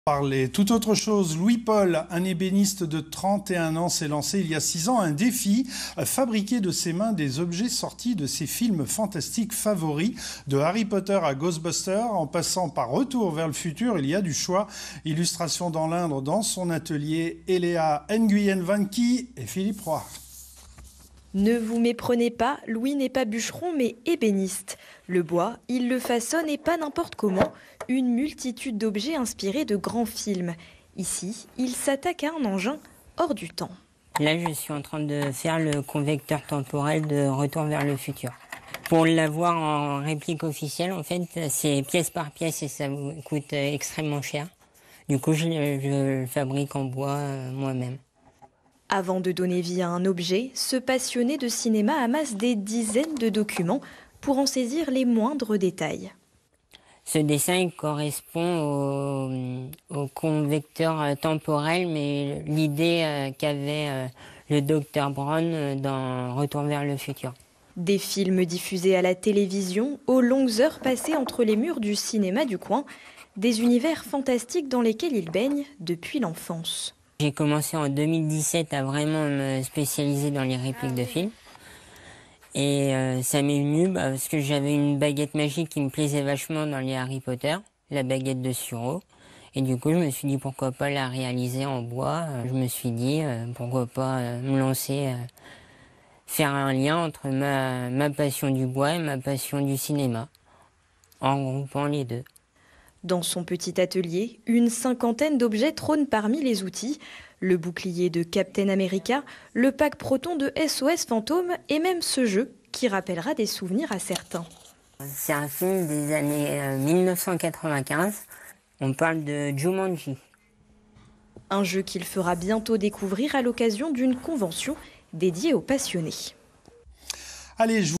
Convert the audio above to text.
Parler tout autre chose. Louis-Paul, un ébéniste de 31 ans, s'est lancé il y a 6 ans un défi, fabriquer de ses mains des objets sortis de ses films fantastiques favoris, de Harry Potter à Ghostbusters, en passant par Retour vers le futur. Il y a du choix. Illustration dans l'Indre, dans son atelier, Eléa Nguyen Vanki et Philippe Roy. Ne vous méprenez pas, Louis n'est pas bûcheron mais ébéniste. Le bois, il le façonne et pas n'importe comment, une multitude d'objets inspirés de grands films. Ici, il s'attaque à un engin hors du temps. Là, je suis en train de faire le convecteur temporel de Retour vers le futur. Pour l'avoir en réplique officielle, en fait, c'est pièce par pièce et ça vous coûte extrêmement cher. Du coup, je le fabrique en bois moi-même. Avant de donner vie à un objet, ce passionné de cinéma amasse des dizaines de documents pour en saisir les moindres détails. Ce dessin correspond au convecteur temporel, mais l'idée qu'avait le docteur Brown dans Retour vers le futur. Des films diffusés à la télévision, aux longues heures passées entre les murs du cinéma du coin, des univers fantastiques dans lesquels il baigne depuis l'enfance. J'ai commencé en 2017 à vraiment me spécialiser dans les répliques de films. Et ça m'est venu parce que j'avais une baguette magique qui me plaisait vachement dans les Harry Potter, la baguette de Suro. Et du coup, je me suis dit pourquoi pas la réaliser en bois. Je me suis dit pourquoi pas me lancer, faire un lien entre ma passion du bois et ma passion du cinéma, en regroupant les deux. Dans son petit atelier, une cinquantaine d'objets trônent parmi les outils. Le bouclier de Captain America, le pack Proton de SOS Fantôme et même ce jeu qui rappellera des souvenirs à certains. C'est un film des années 1995. On parle de Jumanji. Un jeu qu'il fera bientôt découvrir à l'occasion d'une convention dédiée aux passionnés. Allez,